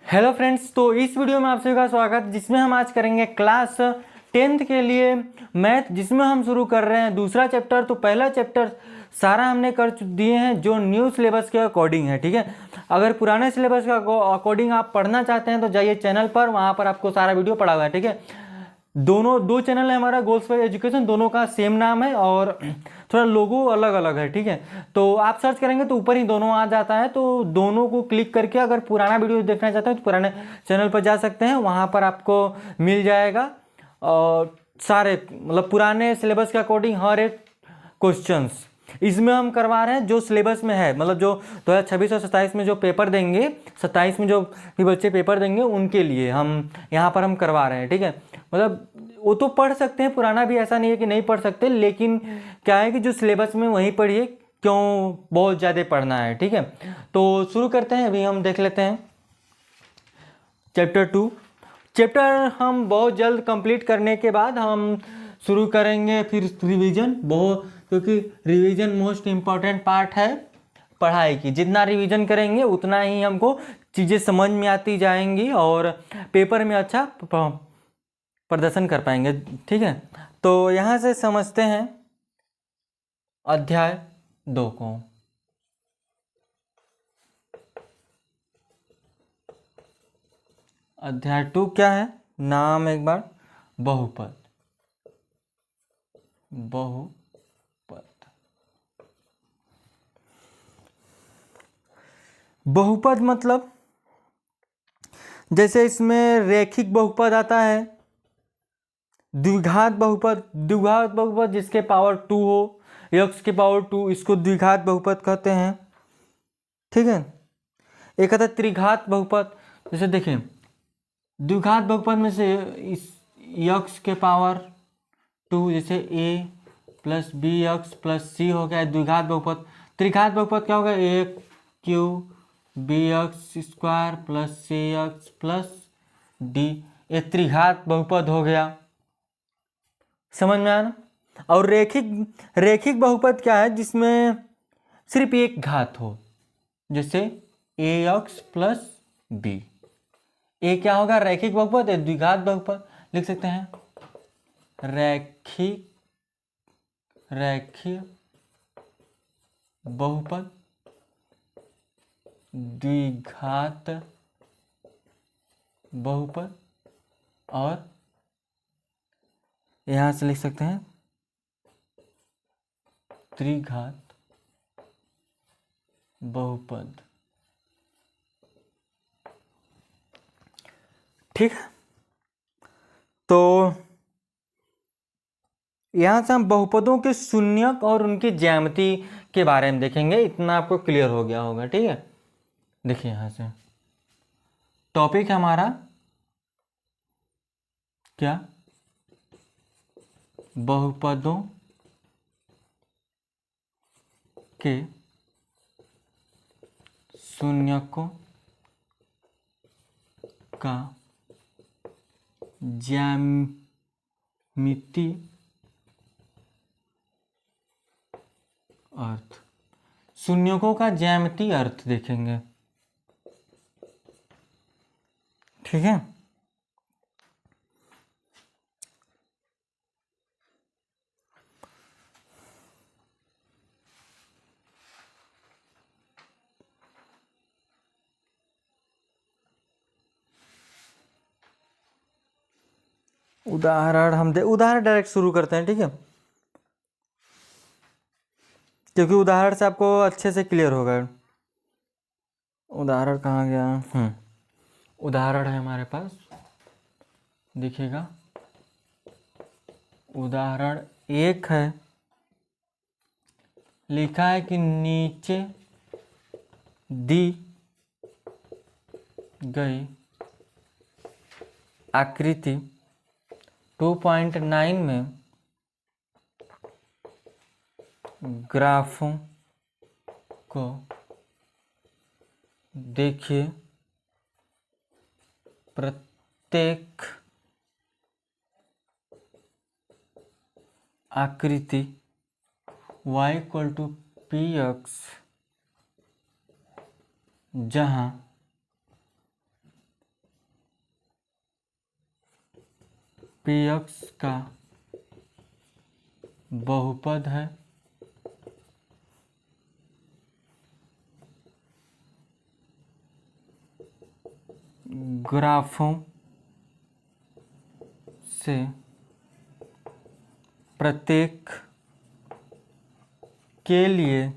Hello friends, तो इस video में आप सभी का स्वागत, जिसमें हम आज करेंगे क्लास 10th के लिए मैथ, जिसमें हम शुरू कर रहे हैं दूसरा चैप्टर। तो पहला चैप्टर सारा हमने कर दिए हैं जो न्यू सिलेबस के अकॉर्डिंग है, ठीक है। अगर पुराने सिलेबस के अकॉर्डिंग आप पढ़ना चाहते हैं तो जाइए चैनल पर, वहाँ पर आपको सारा वीडियो पड़ा हुआ है, ठीक है। दो चैनल है हमारा, गोल्स फॉर एजुकेशन, दोनों का सेम नाम है और थोड़ा लोगो अलग अलग है, ठीक है। तो आप सर्च करेंगे तो ऊपर ही दोनों आ जाता है, तो दोनों को क्लिक करके अगर पुराना वीडियो देखना चाहते हैं तो पुराने चैनल पर जा सकते हैं, वहाँ पर आपको मिल जाएगा। और सारे मतलब पुराने सिलेबस के अकॉर्डिंग हर एक क्वेश्चंस इसमें हम करवा रहे हैं जो सिलेबस में है, मतलब जो 2026 और 27 में जो पेपर देंगे, 27 में जो भी बच्चे पेपर देंगे उनके लिए हम यहाँ पर हम करवा रहे हैं, ठीक है। मतलब वो तो पढ़ सकते हैं, पुराना भी ऐसा नहीं है कि नहीं पढ़ सकते, लेकिन क्या है कि जो सिलेबस में वही पढ़िए, क्यों बहुत ज़्यादा पढ़ना है, ठीक है। तो शुरू करते हैं, अभी हम देख लेते हैं चैप्टर 2। चैप्टर हम बहुत जल्द कंप्लीट करने के बाद हम शुरू करेंगे फिर रिवीजन, बहुत, क्योंकि रिवीजन मोस्ट इम्पॉर्टेंट पार्ट है पढ़ाई की। जितना रिवीजन करेंगे उतना ही हमको चीज़ें समझ में आती जाएंगी और पेपर में अच्छा प्रदर्शन कर पाएंगे, ठीक है। तो यहाँ से समझते हैं अध्याय 2 को। अध्याय 2 क्या है, नाम एक बार, बहुपद। बहुपद बहुपद मतलब जैसे इसमें रैखिक बहुपद आता है, द्विघात बहुपद जिसके पावर 2 हो, x के पावर 2, इसको द्विघात बहुपद कहते हैं, ठीक है। एक आता है त्रिघात बहुपद, जैसे देखें द्विघात बहुपद में से इस x के पावर 2, जैसे a plus B X plus C हो गया द्विघात बहुपद। त्रिघात बहुपद क्या होगा, A Q B X square plus C X plus D, ये त्रिघात बहुपद हो गया, समझ में आया ना। और रैखिक बहुपद क्या है, जिसमें सिर्फ एक घात हो, जैसे ए एक्स प्लस बी, ये क्या होगा, रैखिक बहुपद। द्विघात बहुपद लिख सकते हैं, रैखिक बहुपद, द्विघात बहुपद, और यहां से लिख सकते हैं त्रिघात बहुपद, ठीक है। तो यहां से हम बहुपदों के शून्यक और उनकी ज्यामिति के बारे में देखेंगे, इतना आपको क्लियर हो गया होगा, ठीक है। देखिए यहां से टॉपिक है हमारा क्या, बहुपदों के शून्यकों का ज्यामिति अर्थ। शून्यकों का ज्यामिति अर्थ देखेंगे, ठीक है। उदाहरण डायरेक्ट शुरू करते हैं, ठीक है, क्योंकि उदाहरण से आपको अच्छे से क्लियर होगा। उदाहरण कहाँ गया, उदाहरण है हमारे पास, देखिएगा उदाहरण 1 है, लिखा है कि नीचे दी गई आकृति 2.9 में ग्राफों को देखिए, प्रत्येक आकृति y = px जहां पी एक्स का बहुपद है ग्राफों से प्रत्येक के लिए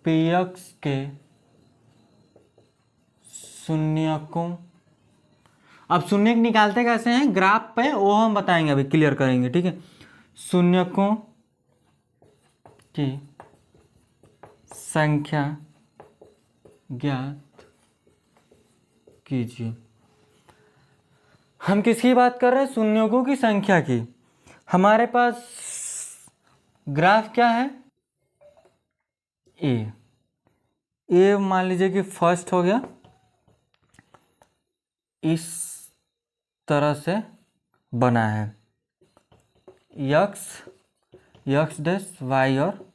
पी एक्स के शून्यकों। अब शून्यक निकालते कैसे हैं ग्राफ पे, वो हम बताएंगे, अभी क्लियर करेंगे, ठीक है। शून्यकों की संख्या ज्ञात कीजिए। हम किसकी बात कर रहे हैं? शून्यकों की संख्या की। हमारे पास ग्राफ क्या है? ए मान लीजिए कि फर्स्ट हो गया, इस तरह से बना है, यक्स डैश वाई और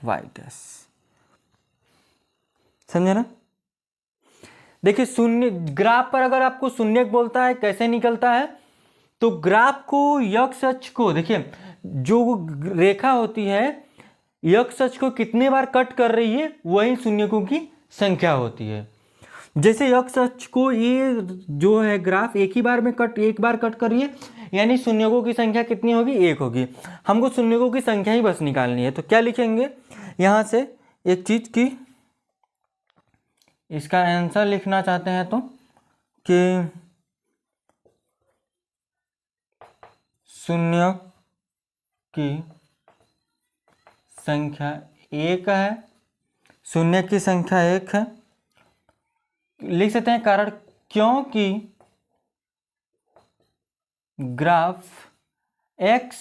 वाई डैश, समझे ना। देखिए शून्य ग्राफ पर अगर आपको शून्यक बोलता है कैसे निकलता है, तो ग्राफ को यक्स अक्ष को, देखिए जो रेखा होती है यक्स अक्ष को कितने बार कट कर रही है वही शून्यकों की संख्या होती है। जैसे यक्स अक्ष को ये जो है ग्राफ एक बार कट कर रही है, यानी शून्यकों की संख्या कितनी होगी? 1 होगी। हमको शून्यकों की संख्या ही बस निकालनी है, तो क्या लिखेंगे यहाँ से एक चीज की, इसका आंसर लिखना चाहते हैं तो कि शून्यक की संख्या 1 है, शून्य की संख्या 1 है। लिख सकते हैं कारण, क्योंकि ग्राफ एक्स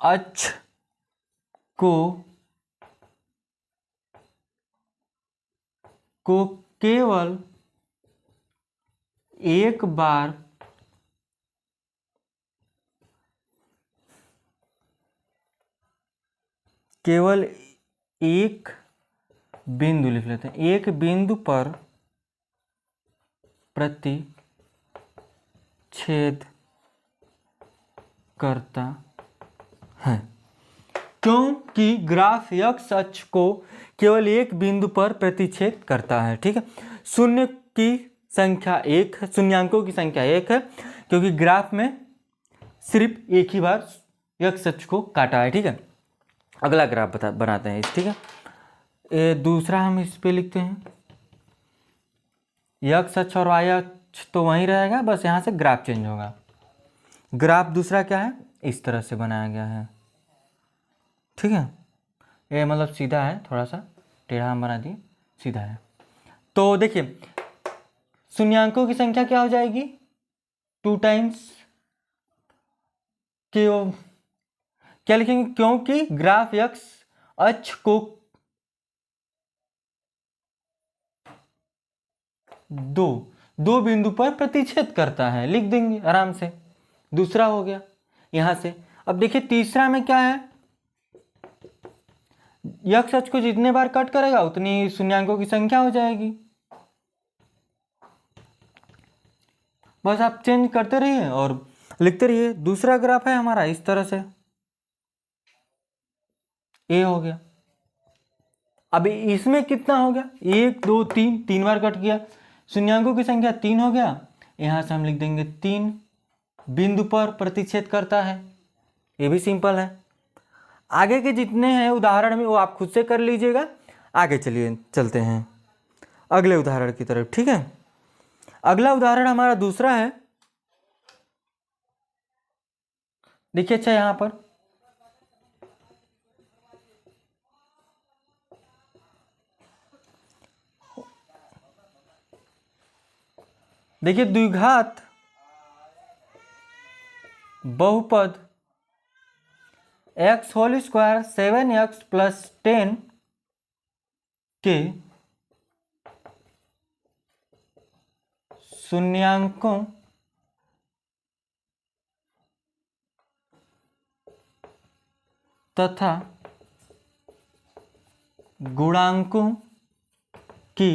अक्ष को केवल एक बार केवल एक बिंदु, लिख लेते हैं, एक बिंदु पर प्रतिच्छेद करता है। क्योंकि ग्राफ एक्स अक्ष को केवल एक बिंदु पर प्रतिच्छेद करता है, ठीक है। शून्य की संख्या 1 है, शून्यांकों की संख्या 1 है, क्योंकि ग्राफ में सिर्फ एक ही बार एक्स अक्ष को काटा है, ठीक है। अगला ग्राफ बनाते हैं, ठीक है। दूसरा हम इस पे लिखते हैं, एक्स अक्ष और वाई अक्ष तो वहीं रहेगा, बस यहाँ से ग्राफ चेंज होगा। ग्राफ दूसरा क्या है? इस तरह से बनाया गया है, ठीक है। ये मतलब सीधा है, थोड़ा सा टेढ़ा हम बना दिए, सीधा है। तो देखिए शून्यांकों की संख्या क्या हो जाएगी? 2 टाइम्स क्या लिखेंगे? क्योंकि ग्राफ एक्स अक्ष को दो बिंदु पर प्रतिच्छेद करता है, लिख देंगे आराम से। दूसरा हो गया यहां से। अब देखिए तीसरा में क्या है? एक्स अक्ष को जितने बार कट करेगा उतनी शून्यांकों की संख्या हो जाएगी। बस आप चेंज करते रहिए और लिखते रहिए। दूसरा ग्राफ है हमारा इस तरह से, ए हो गया। अब इसमें कितना हो गया? 1 2 3, 3 बार कट गया, शून्यांकों की संख्या 3 हो गया। यहां से हम लिख देंगे 3 बिंदु पर प्रतिच्छेद करता है। ये भी सिंपल है। आगे के जितने हैं उदाहरण में वो आप खुद से कर लीजिएगा। आगे चलिए चलते हैं अगले उदाहरण की तरफ, ठीक है। अगला उदाहरण हमारा दूसरा है। देखिए अच्छा यहां पर देखिए द्विघात बहुपद एक्स होल स्क्वायर 7x + 10 के शून्यांकों तथा गुणांकों के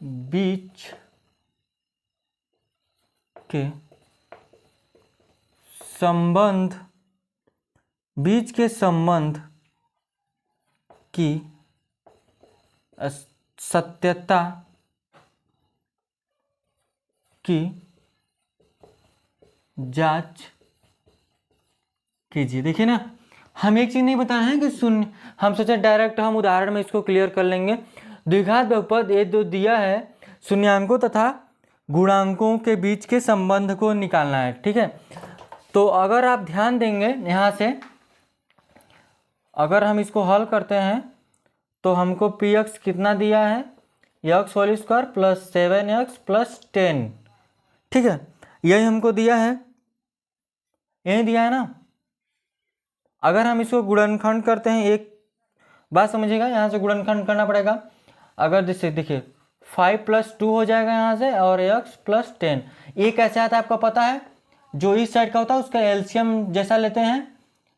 बीच के संबंध की सत्यता की जांच कीजिए। देखिए ना, हम एक चीज नहीं बताए हैं कि शून्य, हम सोचे डायरेक्ट हम उदाहरण में इसको क्लियर कर लेंगे। द्विघात बहुपद ये जो दिया है, शून्यांकों तथा गुणांकों के बीच के संबंध को निकालना है, ठीक है। तो अगर आप ध्यान देंगे यहाँ से, अगर हम इसको हल करते हैं तो हमको पी एक्स कितना दिया है, X whole square plus 7x plus 10, ठीक है, यही हमको दिया है, यही दिया है ना। अगर हम इसको गुणनखंड करते हैं, एक बात समझिएगा, यहाँ से गुणनखंड करना पड़ेगा। अगर जैसे देखिए 5 + 2 हो जाएगा यहाँ से, और x + 10, ये कैसे आता है आपको पता है, जो इस साइड का होता है उसका एलसीएम जैसा लेते हैं,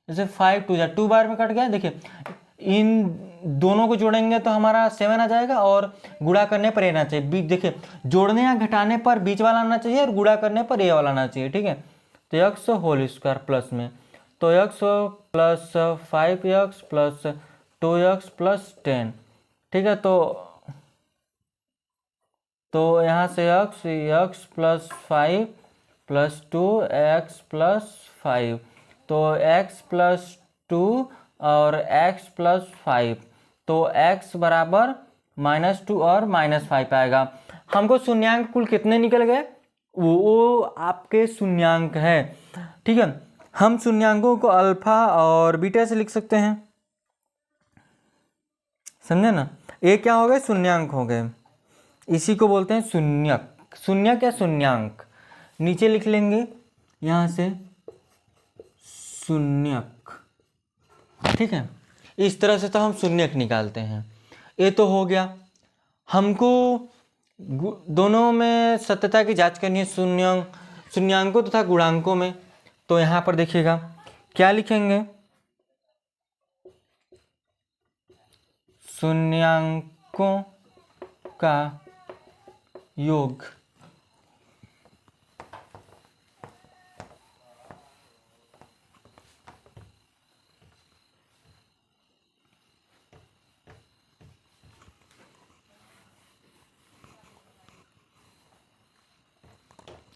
जैसे 5 2 2 बार में कट गया। देखिए इन दोनों को जोड़ेंगे तो हमारा 7 आ जाएगा, और गुणा करने पर ये आना चाहिए। बीच देखिए, जोड़ने या घटाने पर बीच वाला आना चाहिए, और गुणा करने पर ये वाला आना चाहिए, ठीक है। तो x होल स्क्वायर प्लस में, तो x plus 5x plus 2x plus 10, ठीक है। तो यहाँ से x plus 5 plus 2x plus 5, तो x प्लस 2 और x प्लस 5, तो x बराबर -2 और -5 आएगा। हमको शून्यांक कुल कितने निकल गए, वो आपके शून्यांक है, ठीक है। हम शून्यांकों को अल्फा और बीटा से लिख सकते हैं, समझे ना। ये क्या हो गए, शून्यांक हो गए, इसी को बोलते हैं शून्यक। शून्यक या शून्यांक नीचे लिख लेंगे यहाँ से, शून्यक, ठीक है। इस तरह से तो हम शून्यक निकालते हैं। ये तो हो गया, हमको दोनों में सत्यता की जांच करनी है, शून्यांकों तथा गुणांकों में। तो यहाँ पर देखिएगा क्या लिखेंगे, शून्यांकों का योग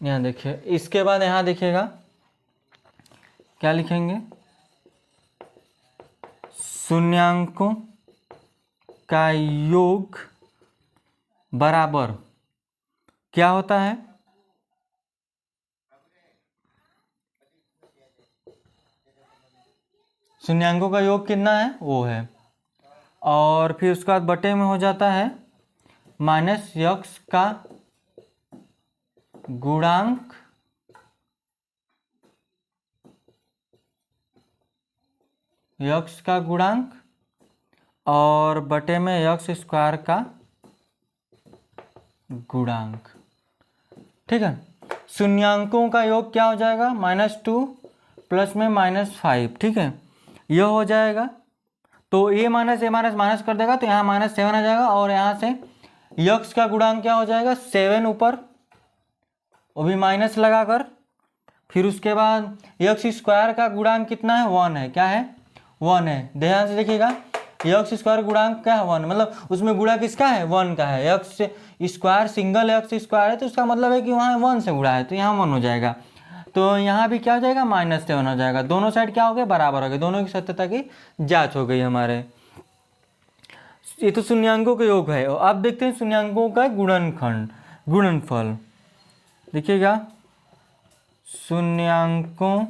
यहाँ देखिए। इसके बाद यहाँ देखिएगा क्या लिखेंगे, शून्यांकों का योग बराबर क्या होता है, शून्यांकों का योग कितना है वो है, और फिर उसके बाद बटे में हो जाता है -x का गुणांक x का गुणांक, और बटे में x² का गुणांक, ठीक है। शून्यांकों का योग क्या हो जाएगा, -2 प्लस में -5, ठीक है, यह हो जाएगा। तो ये माइनस माइनस कर देगा, तो यहाँ -7 आ जाएगा, और यहाँ से x का गुणांक क्या हो जाएगा, 7 ऊपर, वो भी माइनस लगाकर। फिर उसके बाद x² का गुणांक कितना है, 1 है, क्या है, 1 है। ध्यान से देखिएगा, x² गुणांक क्या है, 1, मतलब उसमें गुणा किसका है, 1 का है। x² सिंगल x² है, तो उसका मतलब है कि वहाँ 1 से गुणा है, तो यहाँ 1 हो जाएगा। तो यहाँ भी क्या हो जाएगा, -7 हो जाएगा। दोनों साइड क्या हो गए, बराबर हो गए, दोनों की सत्यता की जांच हो गई हमारे। ये तो शून्यांकों का योग है। और अब देखते हैं शून्यांकों का गुणनफल। देखिएगा, शून्यांकों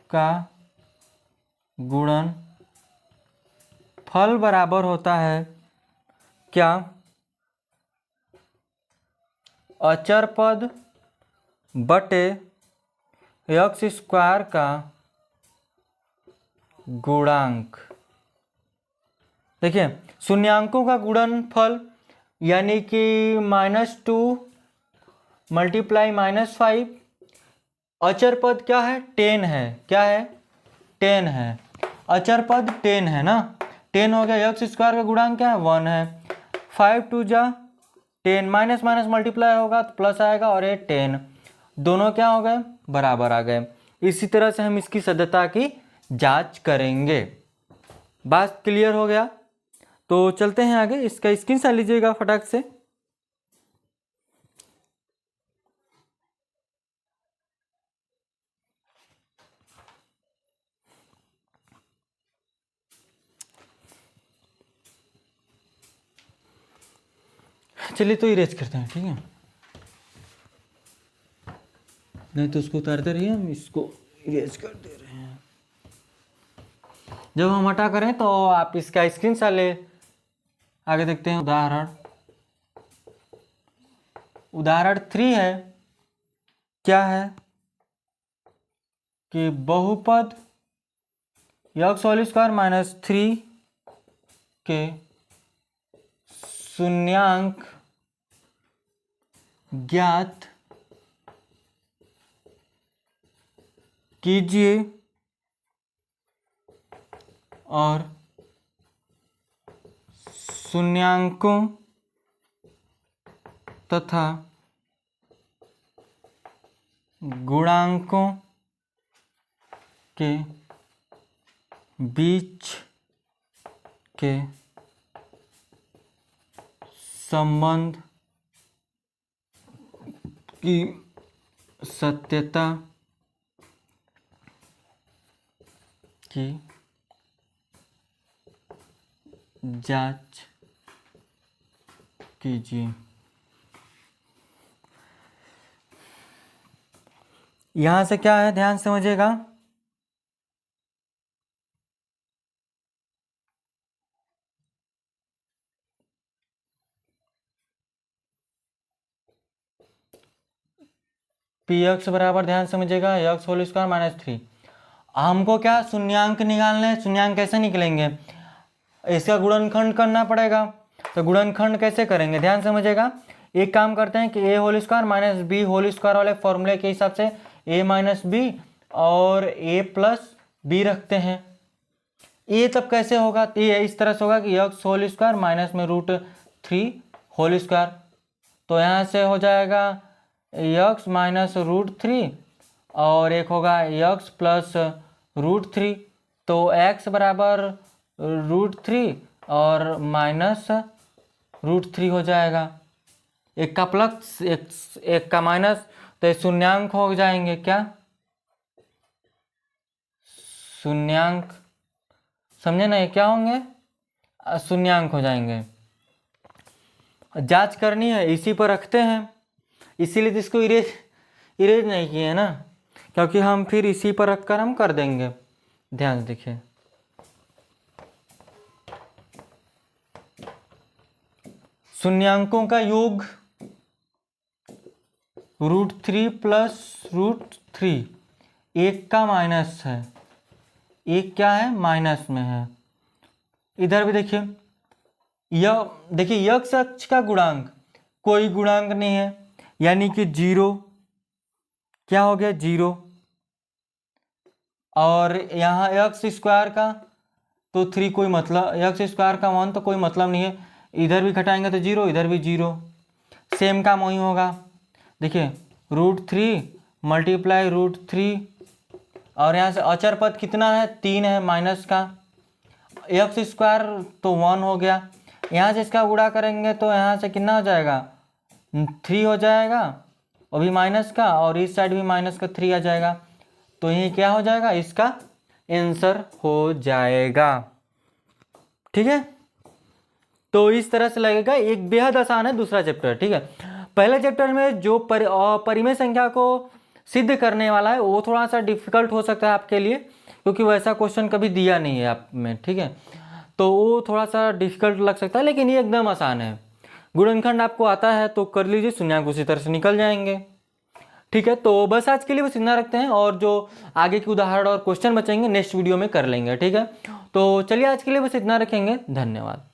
का गुणनफल बराबर होता है क्या, अचर पद बटे x² का गुणांक। देखिए, शून्यांकों का गुणनफल यानी कि -2 मल्टीप्लाई -5, अचर पद क्या है, 10 है, क्या है, 10 है, अचर पद 10 है ना, 10 हो गया। x² का गुणांक क्या है, 1 है, 5 2 जा 10 माइनस माइनस मल्टीप्लाई होगा तो प्लस आएगा, और ये 10 दोनों क्या हो गए, बराबर आ गए। इसी तरह से हम इसकी सत्यता की जांच करेंगे। बात क्लियर हो गया? तो चलते हैं आगे, इसका स्क्रीनशॉट लीजिएगा फटाक से। चलिए तो इरेज करते हैं, ठीक है, नहीं तो उसको उतारते रहिए, हम इसको इरेज कर दे रहे हैं। जब हम हटा करें तो आप इसका स्क्रीनशॉट ले। आगे देखते हैं उदाहरण 3 है। क्या है कि बहुपद x होल स्क्वायर माइनस 3 के शून्यांक ज्ञात कीजिए और शून्यांकों तथा गुणांकों के बीच के संबंध की सत्यता की जांच कीजिए। यहां से क्या है, ध्यान समझिएगा। पी एक्स बराबर, ध्यान समझिएगा, एक्स होल स्क्वायर माइनस 3। हमको क्या शून्यांक निकालने हैं। शून्यांक कैसे निकलेंगे, इसका गुणनखंड करना पड़ेगा। तो गुणनखंड कैसे करेंगे, ध्यान समझिएगा। एक काम करते हैं कि A whole square minus B whole square वाले फॉर्मूले के हिसाब से ए माइनस बी और ए प्लस बी रखते हैं। ये तब कैसे होगा, तो ये इस तरह से होगा कि एक्स होल स्क्वायर माइनस में √3 होल स्क्वायर। तो यहाँ से हो जाएगा एक्स माइनस √3 और एक होगा एक्स प्लस √3। तो x बराबर √3 और माइनस √3 हो जाएगा। एक का प्लस एक का माइनस, तो ये शून्यांक हो जाएंगे। क्या शून्यांक, समझे ना, ये क्या होंगे, शून्यांक हो जाएंगे। जांच करनी है, इसी पर रखते हैं, इसीलिए तो इसको इरेज नहीं किए है ना, क्योंकि हम फिर इसी पर रखकर हम कर देंगे। ध्यान से देखिए, शून्यांकों का योग √3 प्लस √3, एक का माइनस है, एक क्या है, माइनस में है। इधर भी देखिए, यह देखिए x अक्ष का गुणांक कोई गुणांक नहीं है, यानी कि 0, क्या हो गया 0। और यहाँ एक्स स्क्वायर का तो 3 कोई मतलब, एक्स स्क्वायर का 1 तो कोई मतलब नहीं है। इधर भी घटाएंगे तो 0, इधर भी 0, सेम काम वही होगा। देखिए √3 मल्टीप्लाई √3 और यहाँ से अचर पद कितना है, 3 है माइनस का। एक्स स्क्वायर तो 1 हो गया। यहाँ से इसका गुणा करेंगे तो यहाँ से कितना हो जाएगा, 3 हो जाएगा, और भी माइनस का, और इस साइड भी माइनस का 3 आ जाएगा। तो ये क्या हो जाएगा, इसका आंसर हो जाएगा। ठीक है, तो इस तरह से लगेगा। एक बेहद आसान है दूसरा चैप्टर, ठीक है। पहले चैप्टर में जो परिमेय संख्या को सिद्ध करने वाला है वो थोड़ा सा डिफिकल्ट हो सकता है आपके लिए, क्योंकि वैसा क्वेश्चन कभी दिया नहीं है आप में, ठीक है। तो वो थोड़ा सा डिफिकल्ट लग सकता है, लेकिन ये एकदम आसान है। गुणनखंड आपको आता है तो कर लीजिए, शून्यांक उसी तरह से निकल जाएंगे। ठीक है, तो बस आज के लिए बस इतना रखते हैं, और जो आगे के उदाहरण और क्वेश्चन बचेंगे नेक्स्ट वीडियो में कर लेंगे, ठीक है। तो चलिए आज के लिए बस इतना रखेंगे, धन्यवाद।